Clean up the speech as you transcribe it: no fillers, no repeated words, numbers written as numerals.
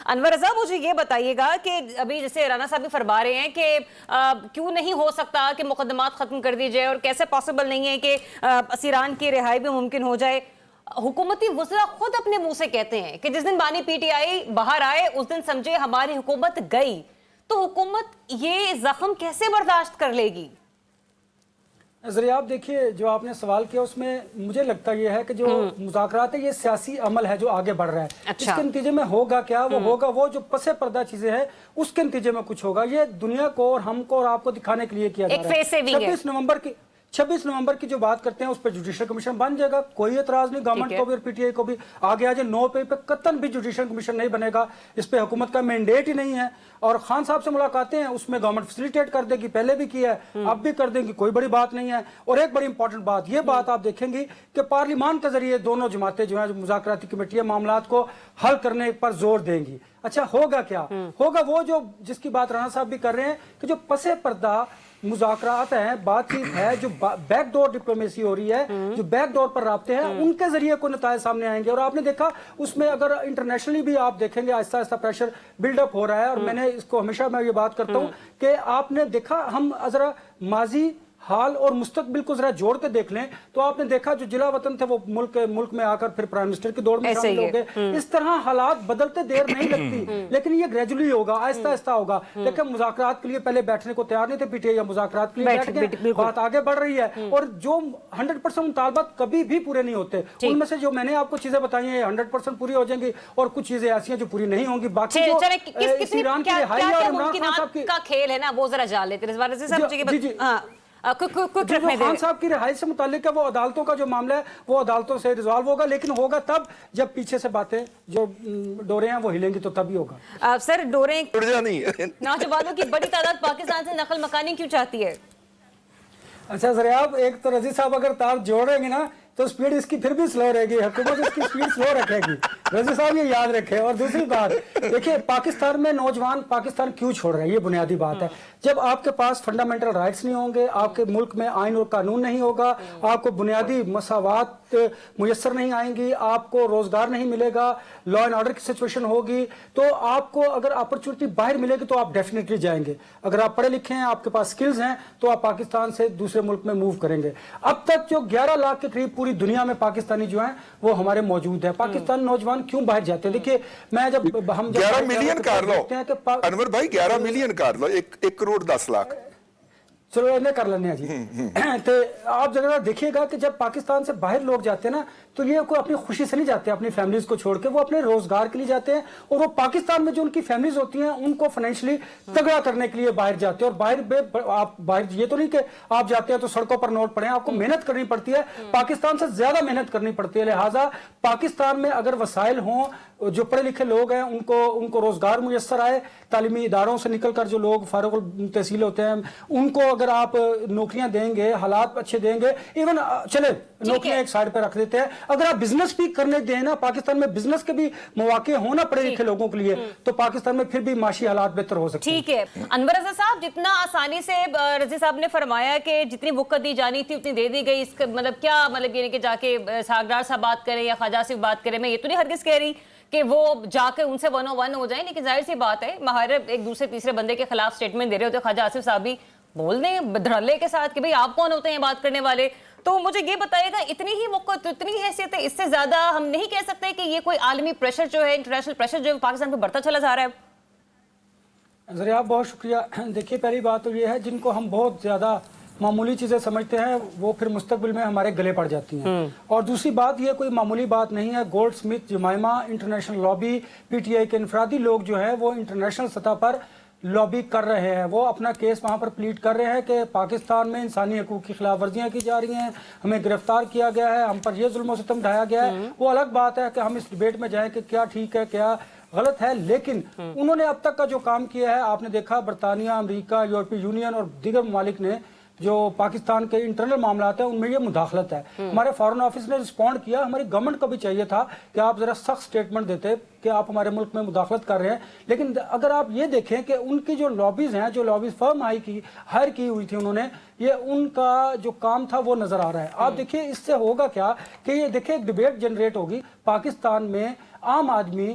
انور رضا مجھے یہ بتائیے گا کہ ابھی جیسے رانا صاحب بھی فرما رہے ہیں کہ کیوں نہیں ہو سکتا کہ مقدمات ختم کر دی جائے اور کیسے پاسبل نہیں ہے کہ اسیران کی رہائی بھی ممکن ہو جائے. حکومتی وزراء خود اپنے منہ سے کہتے ہیں کہ جس دن بانی پی ٹی آئی باہر آئے اس دن سمجھے ہماری حکومت گئی. تو حکومت یہ زخم کیسے برداشت کر لے گی؟ ذریعہ آپ دیکھیے جو آپ نے سوال کیا اس میں مجھے لگتا یہ ہے کہ جو مذاکرات ہے یہ سیاسی عمل ہے جو آگے بڑھ رہا ہے. اس کے نتیجے میں ہوگا کیا؟ وہ ہوگا وہ جو پس پردہ چیزیں ہیں اس کے نتیجے میں کچھ ہوگا. یہ دنیا کو اور ہم کو اور آپ کو دکھانے کے لیے کیا جا رہا ہے. 26 نومبر کی جو بات کرتے ہیں اس پہ جوڈیشل کمیشن بن جائے گا. کوئی اعتراض نہیں گورنمنٹ کو بھی اور پی ٹی آئی کو بھی. آگے آج 9 پہ قطعاً بھی جوڈیشل کمیشن نہیں بنے گا. اس پہ حکومت کا مینڈیٹ ہی نہیں ہے. اور خان صاحب سے ملاقاتیں ہیں اس میں گورنمنٹ فیسیلیٹیٹ کر دے گی. پہلے بھی کیا ہے اب بھی کر دیں گی. کوئی بڑی بات نہیں ہے. اور ایک بڑی امپورٹنٹ بات یہ بات آپ دیکھیں گی کہ پارلیمان کے ذریعے دونوں جماعتیں جو ہیں جو مذاکراتی کمیٹیاں معاملات کو حل کرنے پر زور دیں گی. اچھا ہوگا کیا؟ ہوگا وہ جو جس کی بات رانا صاحب بھی کر رہے ہیں کہ جو پس پردہ مذاکرات ہیں بات چیت ہے جو بیک ڈور ڈپلومیسی ہو رہی ہے جو بیک ڈور پر رابطے ہیں ان کے ذریعے کوئی نتائج سامنے آئیں گے. اور آپ نے دیکھا اس میں اگر انٹرنیشنلی بھی آپ دیکھیں گے آہستہ آہستہ پریشر بلڈ اپ ہو رہا ہے. اور میں نے اس کو ہمیشہ میں یہ بات کرتا ہوں کہ آپ نے دیکھا ہم ذرا ماضی حال اور مستقبل کو ذرا جوڑ کے دیکھ لیں تو آپ نے دیکھا جو جلا وطن تھے وہ ملک میں آ کر پھر پرائم منسٹر کی دوڑ میں شامل ہو گئے. اس طرح حالات بدلتے دیر نہیں لگتی لیکن یہ گریجولی ہوگا آہستہ آہستہ ہوگا. لیکن مذاکرات کے لیے پہلے بیٹھنے کو تیار نہیں تھے پی ٹی آئی یا مذاکرات کے لیے بیٹھ گئے. بات آگے بڑھ رہی ہے اور جو 100% مطالبات کبھی بھی پورے نہیں ہوتے ان میں سے جو میں نے آپ کو چیزیں بتائی ہیں 100% پوری ہو جائیں گی اور کچھ چیزیں ایسی ہیں جو پوری نہیں ہوں گی. باقی جو ایران کی رہائی اور عمران خان صاحب کا کھیل ہے نا وہ ذرا جان لیتے ہیں. جو خان صاحب کی رہائی سے متعلق ہے وہ عدالتوں کا جو معاملہ ہے وہ عدالتوں سے ریزالو ہوگا. لیکن ہوگا تب جب پیچھے سے باتیں جو ڈوریں ہیں وہ ہلیں گی تو تبھی ہوگا. سر ڈوریں نوجوانوں کی بڑی تعداد پاکستان سے نقل مکانی کیوں چاہتی ہے؟ اچھا ذریعہ ایک تو رضی صاحب اگر تار جوڑیں گے نا تو سپیڈ اس کی پھر بھی سلو رہے گی. حکومت اس کی سپیڈ سلو رکھے گی. رضی صاحب یہ یاد رکھے. اور دوسری بات دیکھیں پاکستان میں نوجوان پاکستان کیوں چھوڑ رہے ہیں یہ بنیادی بات ہے. جب آپ کے پاس فنڈامنٹل رائٹس نہیں ہوں گے آپ کے ملک میں آئین اور قانون نہیں ہوگا آپ کو بنیادی مساوات میسر نہیں آئیں گی آپ کو روزگار نہیں ملے گا لا اینڈ آرڈر کی سچویشن ہوگی تو آپ کو اگر اپرچونٹی باہر ملے گی تو آپ ڈیفینیٹلی جائیں گے. اگر آپ پڑھے لکھے ہیں آپ کے پاس سکلز ہیں تو آپ پاکستان سے دوسرے ملک میں موو کریں گے. اب تک جو 11 لاکھ کے قریب پوری دنیا میں پاکستانی جو ہیں وہ ہمارے موجود ہیں. پاکستان نوجوان کیوں باہر جاتے ہیں؟ دیکھیے میں جب ہم 11 ملین کر لو انور بھائی 11 ملین کر لو 1 کروڑ 10 لاکھ چلو ایسے کر لینے ہیں جی. تو آپ ذرا دیکھیے گا کہ جب پاکستان سے باہر لوگ جاتے ہیں نا تو یہ کوئی اپنی خوشی سے نہیں جاتے اپنی فیملیز کو چھوڑ کے. وہ اپنے روزگار کے لیے جاتے ہیں اور وہ پاکستان میں جو ان کی فیملیز ہوتی ہیں ان کو فائنینشلی تگڑا کرنے کے لیے باہر جاتے ہیں. اور آپ باہر یہ تو نہیں کہ آپ جاتے ہیں تو سڑکوں پر نوٹ پڑے. آپ کو محنت کرنی پڑتی ہے پاکستان سے زیادہ محنت کرنی پڑتی ہے. لہٰذا پاکستان میں اگر وسائل ہوں جو پڑھے لکھے لوگ ہیں ان کو روزگار میسر آئے تعلیمی اداروں سے نکل کر جو لوگ فارغ التحصیل ہوتے ہیں ان کو اگر آپ نوکریاں دیں گے حالات اچھے دیں گے ایون چلے نوکریاں ایک سائڈ پہ رکھ دیتے ہیں اگر آپ بزنس بھی کرنے دیں نا پاکستان میں بزنس کے بھی مواقع ہونا پڑھے لکھے لوگوں کے لیے تو پاکستان میں پھر بھی معاشی حالات بہتر ہو سکتے ہیں. ٹھیک ہے انور رضا صاحب جتنا آسانی سے رضی صاحب نے فرمایا کہ جتنی وقت دی جانی تھی اتنی دے دی گئی اس کا مطلب کیا مطلب یہ کہ جا کے ساگدار صاحب بات کریں یا خواجہ سے بات کریں میں یہ تو نہیں ہرگز کہہ رہی کہ وہ جا کے ان سے 101 ہو جائیں لیکن ظاہر سی بات ہے مہارے ایک دوسرے تیسرے بندے کے خلاف سٹیٹمنٹ دے رہے ہوتے خواجہ آصف صاحب بھی بول دیں دھڑلے کے ساتھ کہ بھئی آپ کون ہوتے ہیں بات کرنے والے. تو مجھے یہ بتائیے گا اتنی ہی وقت اتنی حیثیت ہے اس سے زیادہ ہم نہیں کہہ سکتے کہ یہ کوئی عالمی پریشر جو ہے انٹرنیشنل پریشر جو ہے پاکستان پہ بڑھتا چلا جا رہا ہے؟ ذریعہ بہت شکریہ. دیکھیے پہلی بات تو یہ ہے جن کو ہم بہت زیادہ معمولی چیزیں سمجھتے ہیں وہ پھر مستقبل میں ہمارے گلے پڑ جاتی ہیں. اور دوسری بات یہ کوئی معمولی بات نہیں ہے. Goldsmith Jemima international lobby P T I کے انفرادی لوگ جو ہیں وہ انٹرنیشنل سطح پر لابی کر رہے ہیں. وہ اپنا کیس وہاں پر پلیٹ کر رہے ہیں کہ پاکستان میں انسانی حقوق کی خلاف ورزیاں کی جا رہی ہیں ہمیں گرفتار کیا گیا ہے ہم پر یہ ظلم و ستم ڈھایا گیا ہے. وہ الگ بات ہے کہ ہم اس ڈیبیٹ میں جائیں کہ کیا ٹھیک ہے کیا غلط ہے لیکن انہوں نے اب تک کا جو کام کیا ہے آپ نے دیکھا برطانیہ امریکہ یورپی یونین اور دیگر ممالک نے جو پاکستان کے انٹرنل معاملات ہیں ان میں یہ مداخلت ہے. ہمارے فارن آفس نے رسپونڈ کیا. ہماری گورنمنٹ کو بھی چاہیے تھا کہ آپ ذرا سخت سٹیٹمنٹ دیتے کہ آپ ہمارے ملک میں مداخلت کر رہے ہیں. لیکن اگر آپ یہ دیکھیں کہ ان کی جو لابیز ہیں جو لابیز فرم ہائر کی ہوئی تھی انہوں نے یہ ان کا جو کام تھا وہ نظر آ رہا ہے. آپ دیکھیے اس سے ہوگا کیا کہ یہ دیکھیں ایک ڈیبیٹ جنریٹ ہوگی پاکستان میں عام آدمی